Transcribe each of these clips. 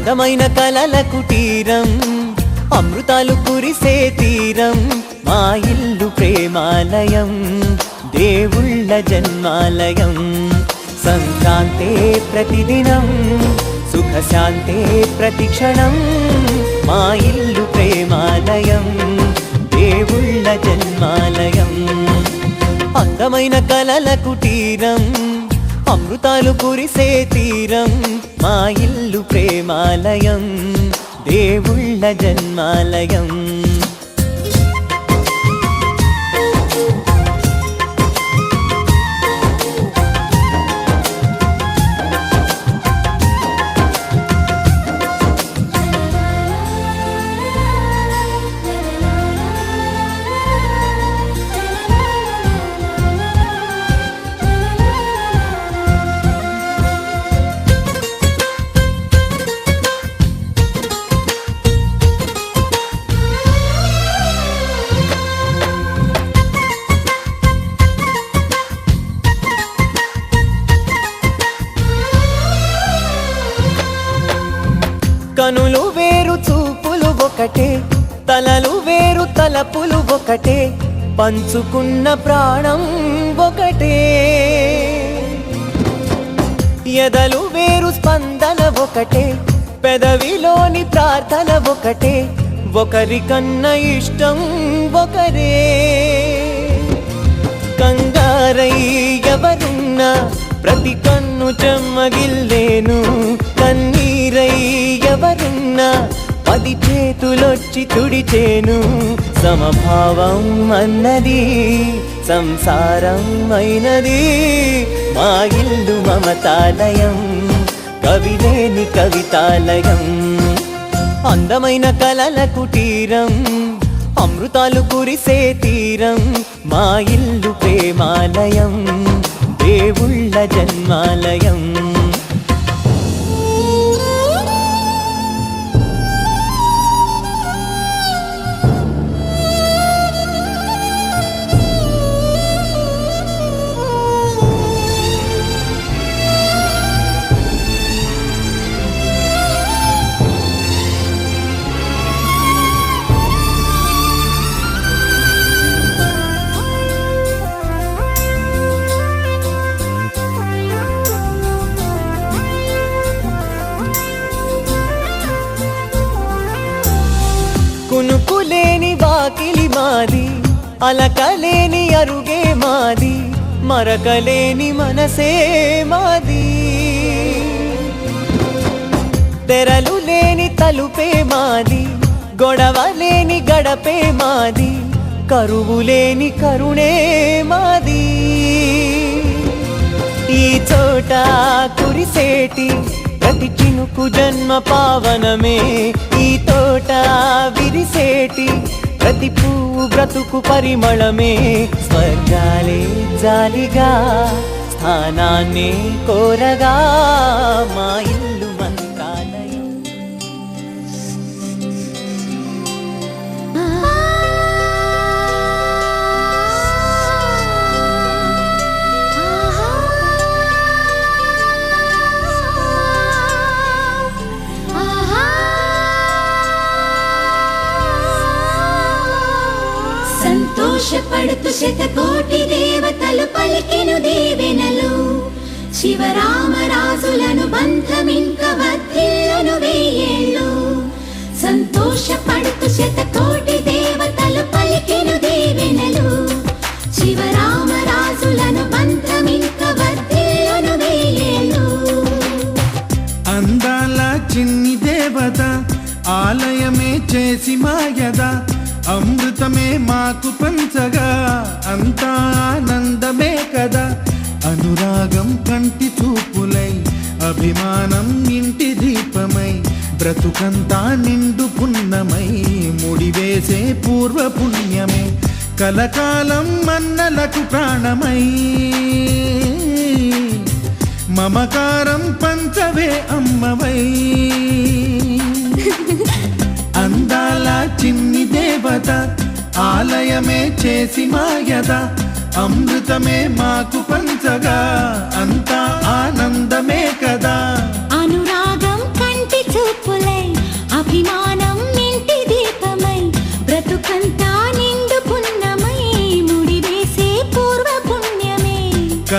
అందమైన కలల కుటీరం, అమృతాలు కురిసే తీరం, మా ఇల్లు ప్రేమాలయం, దేవుళ్ళ జన్మాలయం. సంక్రాంతే ప్రతిదినం, సుఖశాంతే ప్రతిక్షణం, మా ఇల్లు ప్రేమాలయం, దేవుళ్ళ జన్మాలయం. అందమైన కలల కుటీరం, అమృతాలు కురిసే తీరం, మా ఇల్లు ప్రేమాలయం, దేవుళ్ళ జన్మాలయం. కనులు వేరు చూపులు ఒకటే, తలలు వేరు తలపులు ఒకటే, పంచుకున్న ప్రాణం ఒకటే. ఎదలు వేరు స్పందన ఒకటే, పెదవిలోని ప్రార్థన ఒకటే, ఒకరికన్నా ఇష్టం ఒకరే. కంగారై ఎవరున్నా ప్రతి కన్ను చెమ్మగిల్లేను, కన్నీరై ఎవరున్నా 10 చేతులొచ్చి తుడిచేను. సమభావం అన్నది సంసారం అయినది, మా ఇల్లు మమతాలయం, కవిలేని కవితాలయం. అందమైన కలల కుటీరం, అమృతాలు కురిసే తీరం, మా ఇల్లు ప్రేమాలయం, దేవుళ్ళ జన్మాలయం. కునుకులేని వాకిలి మాది, అలకలేని అరుగే మాది, మరకలేని మనసే మాది. తెరలు లేని తలుపే మాది, గొడవ లేని గడపే మాది, కరువు లేని కరుణే మాది. ఈ చోట కురిసేటి ప్రతి చినుకు జన్మ పావనమే, ఈ తోట విరిసేటి ప్రతి పువ్వు బ్రతుకు పరిమళమే. స్వర్గాలే జాలిగా స్థానాన్ని కోరగా, మా ఇల్లు మంత్రాలయం. సంతోషపడుతు శతకోటి దేవతలు పలికెను దీవెనలు, శివరామరాజులను బంధమింక వర్ధిల్లును వెయ్యేళ్ళు. సంతోషపడుతు శతకోటి దేవతలు పలికెను దీవెనలు, శివరామరాజులను బంధమింక వర్ధిల్లును వెయ్యేళ్ళు. అందాల చిన్ని దేవత ఆలయమే చేసి మాయద, అమృతమే మాకు పంచగా అంతా ఆనందమే కదా. అనురాగం కంటి చూపులై, అభిమానం ఇంటి దీపమై, బ్రతుకంతా నిండు పున్నమై, ముడివేసే పూర్వ పుణ్యమే, కలకాలం మన్నలకు ప్రాణమై. మమకారం పంచవే అమ్మవై, అందాల చిన్ని దేవత ఆలయమే చేసి మాయద, అమృతమే మాకు పంచగా అంతా ఆనందమే కదా. అనురాగం కంటి చూపుల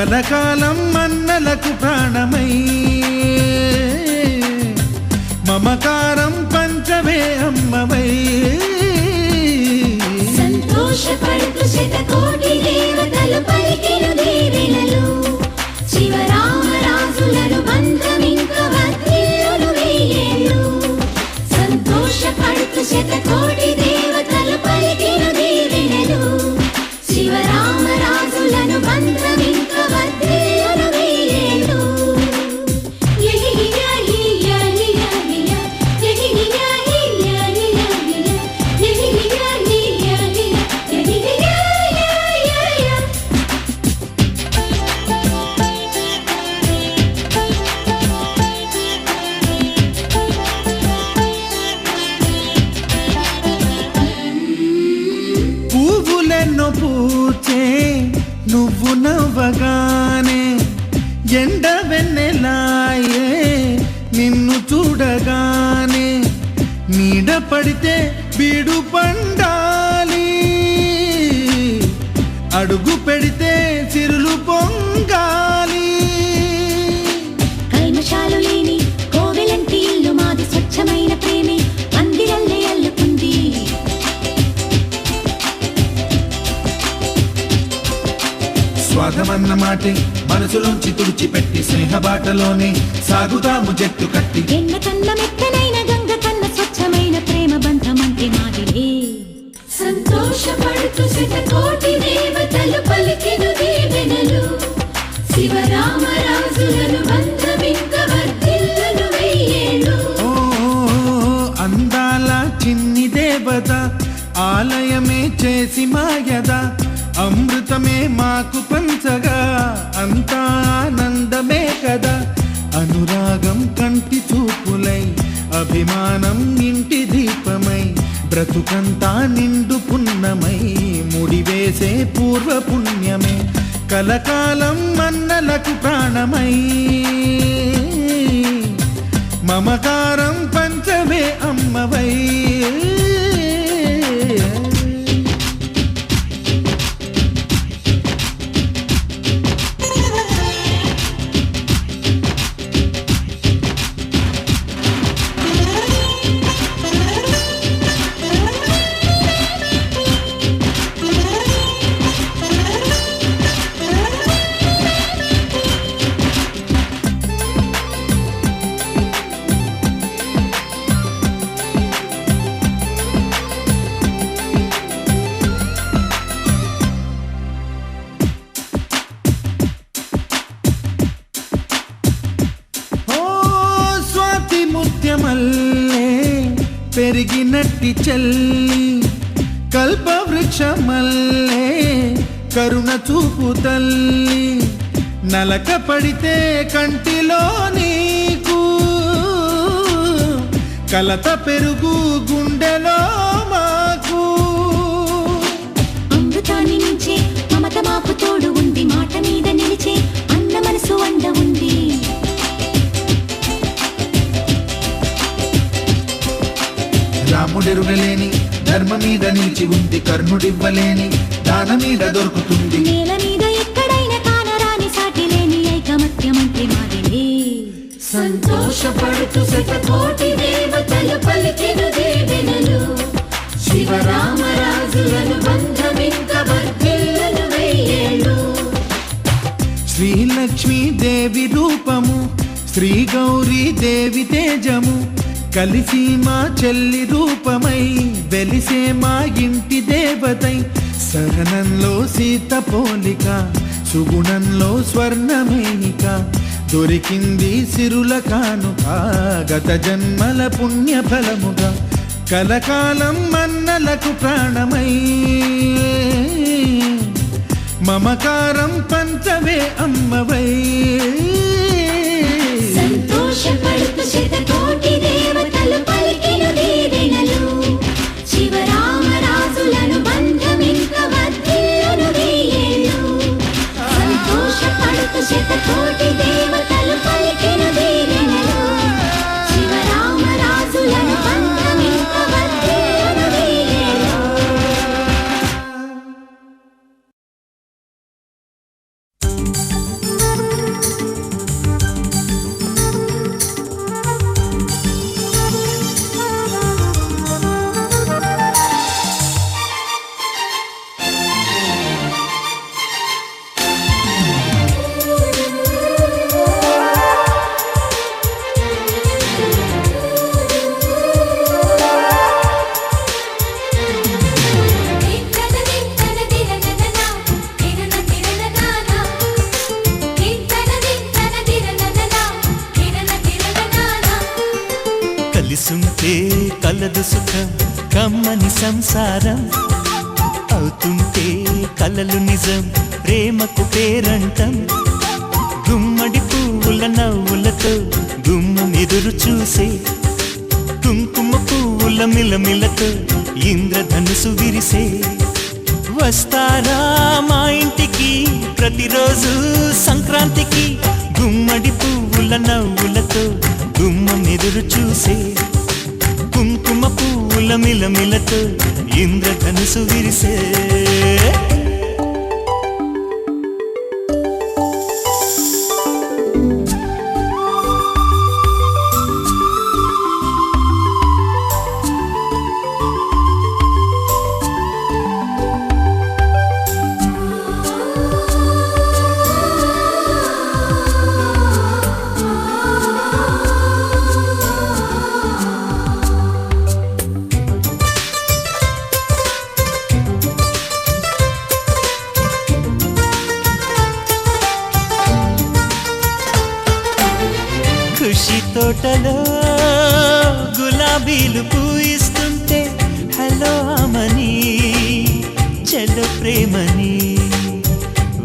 కలకాలం అన్నలకు ప్రాణమై మమకారం పంచవే అమ్మవై సంతోషపడుతూ శతకోటి దేవతలు పలికిన దీవెనలు శివరామరాజులను బంధమింక వర్ధిల్లును వెయ్యేళ్ళు సంతోషపడుతూ శతకోటి దేవతలు పలికిన దీవెనలు శివరామరాజులను బంధమింక వర్ధిల్లును వెయ్యేళ్ళు పువ్వులెన్నో పూచే నువ్వు నవ్వగానే ఎండ వెన్నెలాయే నిన్ను చూడగానే నీడ పడితే బీడు పండాలి అడుగు పెడితే సిరులు పొంగాలి కల్మషాలు లేని కోవెలంటి ఇల్లు మాది స్వచ్ఛమైన ప్రేమే మందిరల్లే అల్లుకుంది స్వాగమన్న మాటే మనసులోంచి తుడిచిపెట్టి స్నేహబాటలోనే సాగుదాము జట్టు కట్టి ఎన్న కన్న మెత్తనైన గంగ కన్న స్వచ్ఛమైన ప్రేమ బంధమంటే మాదిలే సంతోషపడుతూ శతకోటి దేవతలు పలికిన దీవెనలు శివరామరాజులను బంధమింక వర్ధిల్లును వెయ్యేళ్ళు ఓ అందాల చిన్ని దేవత ఆలయమే చేసి మాయద అమృతమే మాకు పంచగా అంతా ఆనందమే కదా అనురాగం కంటి చూపులై అభిమానం ఇంటి దీపమై బ్రతుకంతా నిండు పున్నమై ముడివేసే పూర్వ పుణ్యమే కలకాలం అన్నలకు ప్రాణమై మమకారం పంచమే అమ్మవై మల్లే పెరిగినట్టి చెల్లి కల్పవృక్షమల్లే కరుణ చూపు తల్లి నలక పడితే కంటిలో నీకు కలత పెరుగు గుండెలో మాకు అమృతాన్ని మించే మమత మాకు తోడు ఉంది మాట మీద నిలిచే అన్న మనసు అండ ఉంది రాముడెరుగలేని ధర్మ మీద నిలిచి ఉంది కర్ణుడివ్వలేని దాన మీద దొరుకుతుంది నేల మీద ఎక్కడైనా కానరాని సాటి లేని ఐకమత్యమంటే మాదిలే సంతోషపడుతూ శతకోటి దేవతలు పలికిన దీవెనలు శివరామరాజులను బంధమింక వర్ధిల్లును వెయ్యేళ్ళు శ్రీలక్ష్మీ దేవి రూపము శ్రీ గౌరీ దేవి తేజము కలిసి మా చెల్లి రూపమై వెలిసే మా ఇంటి దేవతై సహనంలో సీత పోలిక సుగుణంలో స్వర్ణమేనిక దొరికింది సిరుల కానుక గత జన్మల పుణ్య ఫలముగా కలకాలం అన్నలకు ప్రాణమై మమకారం పంచవే అమ్మవై సంతోషపడుతూ శతకోటి దేవతలు పలికిన దీవెనలు శివరామరాజులను బంధమింక వర్ధిల్లును వెయ్యేళ్ళు సంతోషపడుతూ శతకోటి దేవతలు పలికిన దీవెనలు శివరామరాజులను బంధమింక వర్ధిల్లును వెయ్యేళ్ళు కలిసుంటే కలదు సుఖం కమ్మని సంసారం అవుతుంటే కలలు నిజం ప్రేమకు పేరంటం గుమ్మడి పువ్వుల నవ్వులతో గుమ్మం ఎదురు చూసే కుంకుమ పువ్వుల మిలమిలతో ఇంద్రధనుసు విరిసే వస్తారా మా ఇంటికి ప్రతిరోజు సంక్రాంతికి గుమ్మడి పువ్వుల నవ్వులతో గుమ్మం ఎదురు చూసే కుంకుమ పువ్వుల మిలమిలతో ఇంద్రధనుసు విరిసే ఖుషి తోటలో గులాబీలు పూయిస్తుంటే హలో అమని చెల్లో ప్రేమని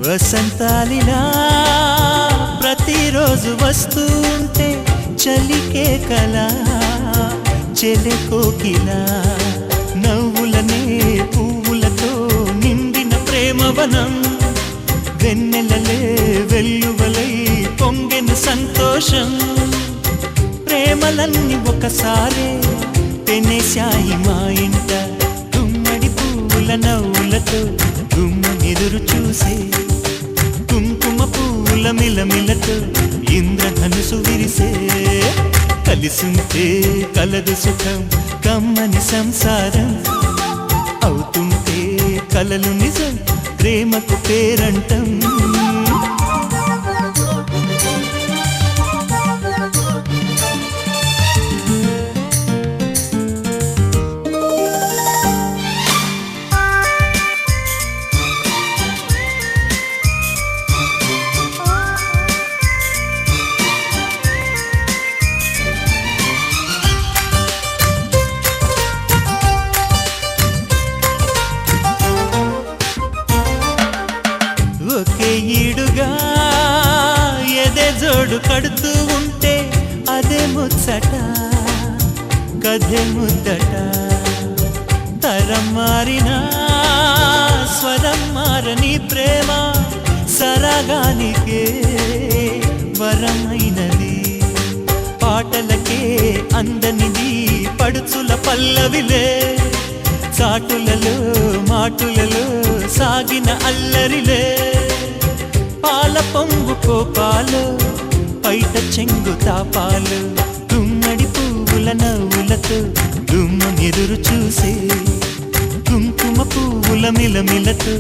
వసంతాలిలా ప్రతిరోజు వస్తుంటే చలికే కలా చెలె కోకిలా నవ్వులనే పువ్వులతో నిండిన ప్రేమవనం వెన్నెలలే వెల్లువలై పొంగెను సంతోషం ప్రేమలన్నీ ఒకసారే పెనేశాయి మా ఇంట గుమ్మడి పువ్వుల నవ్వులతో గుమ్మం ఎదురు చూసే కుంకుమ పువ్వుల మిలమిలతో ఇంద్రధనుసు విరిసే కలిసుంటే కలదు సుఖం కమ్మని సంసారం అవుతుంటే కలలు నిజం ప్రేమకు పేరంటం ఒకే ఈడుగా ఎదే జోడు కడుతూ ఉంటే అదే ముచ్చట కథే ముద్దట తరం మారినా స్వరం మారని ప్రేమ సరగానికే వరమైనది పాటలకే అందనిది పడుచుల పల్లవిలే చాటులలో మాటులలో సాగిన అల్లరిలే పాల పొంగు కోపాలు పైట చెంగు తాపాలు గుమ్మడి పువ్వుల నవ్వులతో గుమ్మం ఎదురు చూసే కుంకుమ పువ్వుల మిలమిలతో